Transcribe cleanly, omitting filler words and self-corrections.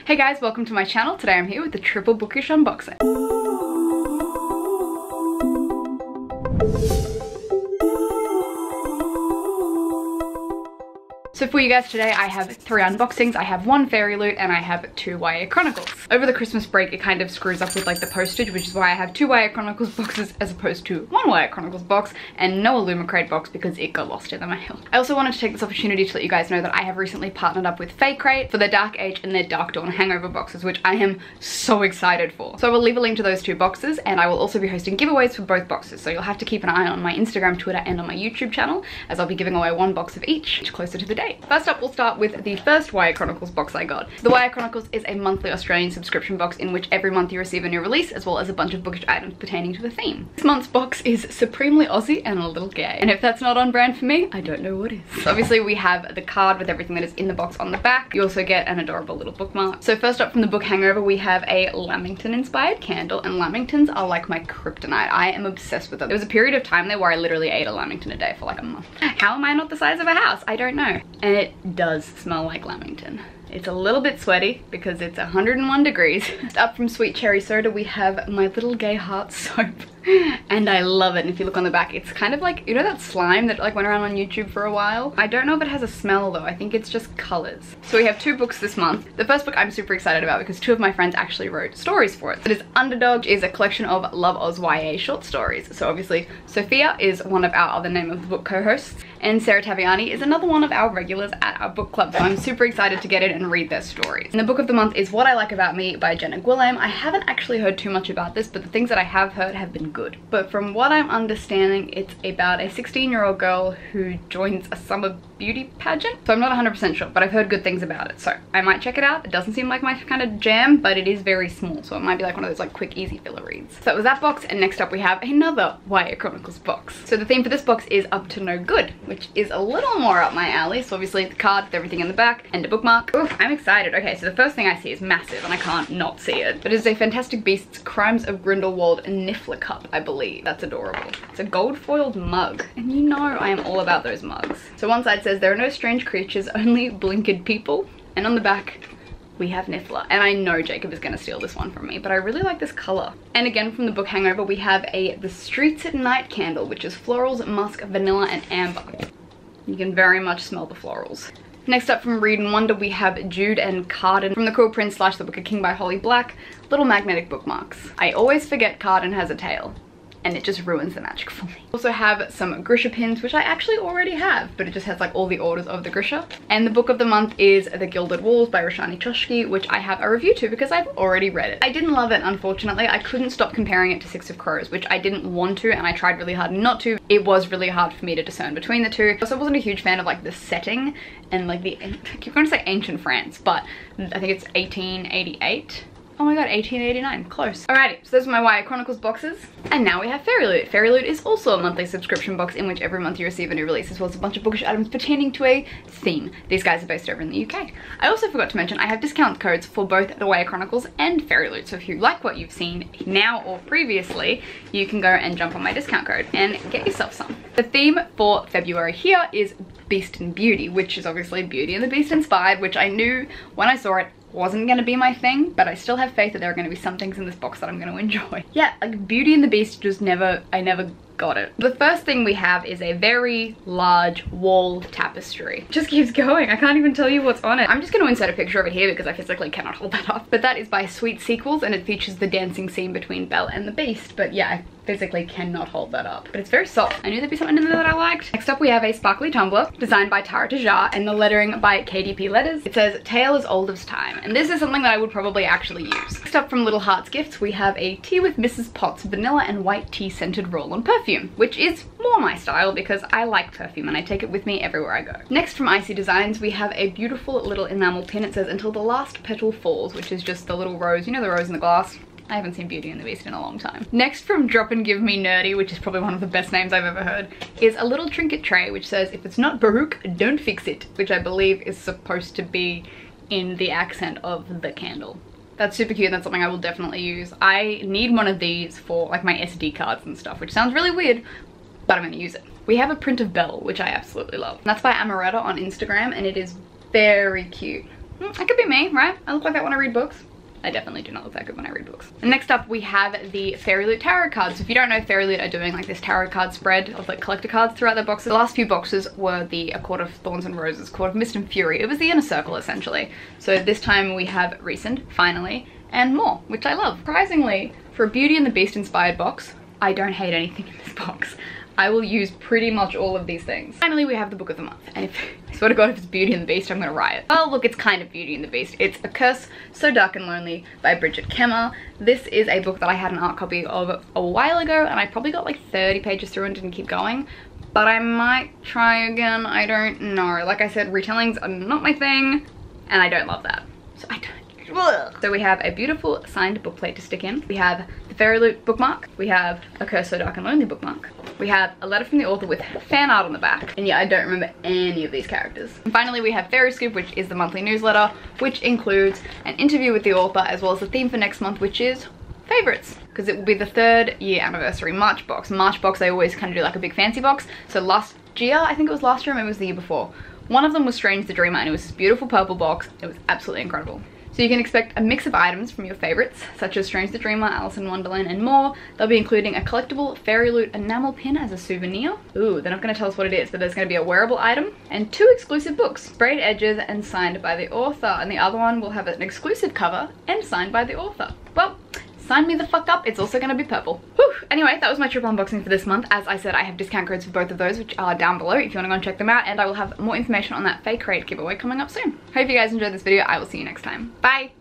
Hey guys, welcome to my channel. Today I'm here with the triple Bookish unboxing. So for you guys today, I have 3 unboxings. I have 1 FAIRYLOOT and I have 2 YA Chronicles. Over the Christmas break, it kind of screws up with like the postage, which is why I have 2 YA Chronicles boxes as opposed to 1 YA Chronicles box and no FAECRATE box because it got lost in the mail. I also wanted to take this opportunity to let you guys know that I have recently partnered up with FAECRATE for their Dark Age and their Dark Dawn hangover boxes, which I am so excited for. So I will leave a link to those 2 boxes and I will also be hosting giveaways for both boxes. So you'll have to keep an eye on my Instagram, Twitter, and on my YouTube channel as I'll be giving away 1 box of each closer to the date. First up, we'll start with the first YA Chronicles box I got. The YA Chronicles is a monthly Australian subscription box in which every month you receive a new release as well as a bunch of bookish items pertaining to the theme. This month's box is supremely Aussie and a little gay. And if that's not on brand for me, I don't know what is. So obviously we have the card with everything that is in the box on the back. You also get an adorable little bookmark. So first up from the book hangover, we have a Lamington inspired candle, and Lamingtons are like my kryptonite. I am obsessed with them. There was a period of time there where I literally ate a Lamington a day for like a month. How am I not the size of a house? I don't know. And it does smell like Lamington. It's a little bit sweaty because it's 101 degrees. Up from Sweet Cherry Soda, we have my little gay heart soap. And I love it. And if you look on the back, it's kind of like, you know that slime that like went around on YouTube for a while? I don't know if it has a smell though. I think it's just colors. So we have 2 books this month. The first book I'm super excited about because 2 of my friends actually wrote stories for it. It is Underdog, which is a collection of Love Oz YA short stories. So obviously Sophia is one of our other Name of the Book co-hosts, and Sarah Taviani is another one of our regulars at our book club. So I'm super excited to get in and read their stories. And the book of the month is What I Like About Me by Jenna Gwillim. I haven't actually heard too much about this, but the things that I have heard have been good. But from what I'm understanding, it's about a 16-year-old girl who joins a summer beauty pageant. So I'm not 100% sure, but I've heard good things about it. So I might check it out. It doesn't seem like my kind of jam, but it is very small. So it might be like one of those like quick, easy filler reads. So that was that box. And next up we have another YA Chronicles box. So the theme for this box is Up to No Good, which is a little more up my alley. So obviously the card with everything in the back and a bookmark. Oof, I'm excited. Okay, so the first thing I see is massive and I can't not see it. But it is a Fantastic Beasts Crimes of Grindelwald Niffler cup, I believe. That's adorable. It's a gold foiled mug. And you know I am all about those mugs. So one side says, there are no strange creatures, only blinkered people. And on the back, we have Niffler. And I know Jacob is gonna steal this one from me, but I really like this color. And again from the book hangover, we have The Streets at Night candle, which is florals, musk, vanilla, and amber. You can very much smell the florals. Next up from Read and Wonder, we have Jude and Carden from The Cruel Prince / The Wicked King by Holly Black. Little magnetic bookmarks. I always forget Carden has a tail, and it just ruins the magic for me. Also have some Grisha pins, which I actually already have, but it just has like all the orders of the Grisha. And the book of the month is The Gilded Walls by Roshani Chokshi, which I have a review to because I've already read it. I didn't love it, unfortunately. I couldn't stop comparing it to Six of Crows, which I didn't want to, and I tried really hard not to. It was really hard for me to discern between the 2. Also, I wasn't a huge fan of like the setting and like I keep going to say ancient France, but I think it's 1888. Oh my god, 1889, close. Alrighty, so those are my YA Chronicles boxes. And now we have FAIRYLOOT. FAIRYLOOT is also a monthly subscription box in which every month you receive a new release as well as a bunch of bookish items pertaining to a theme. These guys are based over in the UK. I also forgot to mention I have discount codes for both the YA Chronicles and FAIRYLOOT. So if you like what you've seen now or previously, you can go and jump on my discount code and get yourself some. The theme for February here is Beast and Beauty, which is obviously Beauty and the Beast inspired, which I knew when I saw it wasn't gonna be my thing, but I still have faith that there are gonna be some things in this box that I'm gonna enjoy. Yeah, like Beauty and the Beast just I never got it. The first thing we have is a very large wall tapestry. It just keeps going. I can't even tell you what's on it. I'm just gonna insert a picture of it here because I physically cannot hold that up. But that is by Sweet Sequels and it features the dancing scene between Belle and the Beast. But yeah, I physically cannot hold that up. But it's very soft. I knew there'd be something in there that I liked. Next up we have a sparkly tumbler designed by Tara Tajar and the lettering by KDP Letters. It says Tale as Old as Time. And this is something that I would probably actually use. Next up from Little Hearts Gifts, we have a Tea with Mrs. Potts vanilla and white tea scented roll-on perfume, which is more my style because I like perfume and I take it with me everywhere I go. Next from Icy Designs, we have a beautiful little enamel pin. It says Until the Last Petal Falls, which is just the little rose, you know, the rose in the glass. I haven't seen Beauty and the Beast in a long time. Next from Drop and Give Me Nerdy, which is probably one of the best names I've ever heard, is a little trinket tray which says, if it's not Baruch, don't fix it, which I believe is supposed to be in the accent of the candle. That's super cute and that's something I will definitely use. I need one of these for like my SD cards and stuff, which sounds really weird, but I'm gonna use it. We have a print of Belle, which I absolutely love. And that's by Amaretta on Instagram and it is very cute. That could be me, right? I look like that when I read books. I definitely do not look that good when I read books. And next up, we have the FAIRYLOOT tarot cards. So if you don't know, FAIRYLOOT are doing like this tarot card spread of like collector cards throughout their boxes. The last few boxes were the A Court of Thorns and Roses, Court of Mist and Fury. It was the inner circle, essentially. So this time we have Recent, finally, and more, which I love. Surprisingly, for a Beauty and the Beast inspired box, I don't hate anything in this box. I will use pretty much all of these things. Finally, we have the book of the month. And if, I swear to God, if it's Beauty and the Beast, I'm gonna riot. Oh, look, it's kind of Beauty and the Beast. It's A Curse So Dark and Lonely by Bridget Kemmer. This is a book that I had an art copy of a while ago, and I probably got like 30 pages through and didn't keep going. But I might try again, I don't know. Like I said, retellings are not my thing, and I don't love that. So I don't. So we have a beautiful signed bookplate to stick in. We have the FAIRYLOOT bookmark. We have A Curse So Dark and Lonely bookmark. We have a letter from the author with fan art on the back. And yeah, I don't remember any of these characters. And finally, we have Fairy Scoop, which is the monthly newsletter, which includes an interview with the author, as well as the theme for next month, which is favorites, because it will be the 3rd year anniversary March box. March box, I always kind of do like a big fancy box. So last year, I think it was last year, maybe it was the year before. One of them was Strange the Dreamer, and it was this beautiful purple box. It was absolutely incredible. So you can expect a mix of items from your favorites, such as Strange the Dreamer, Alice in Wonderland, and more. They'll be including a collectible FAIRYLOOT enamel pin as a souvenir. Ooh, they're not going to tell us what it is, but there's going to be a wearable item and 2 exclusive books, sprayed edges and signed by the author. And the other one will have an exclusive cover and signed by the author. Well, sign me the fuck up, it's also gonna be purple. Whew. Anyway, that was my triple unboxing for this month. As I said, I have discount codes for both of those, which are down below if you wanna go and check them out, and I will have more information on that FAECRATE giveaway coming up soon. Hope you guys enjoyed this video. I will see you next time. Bye!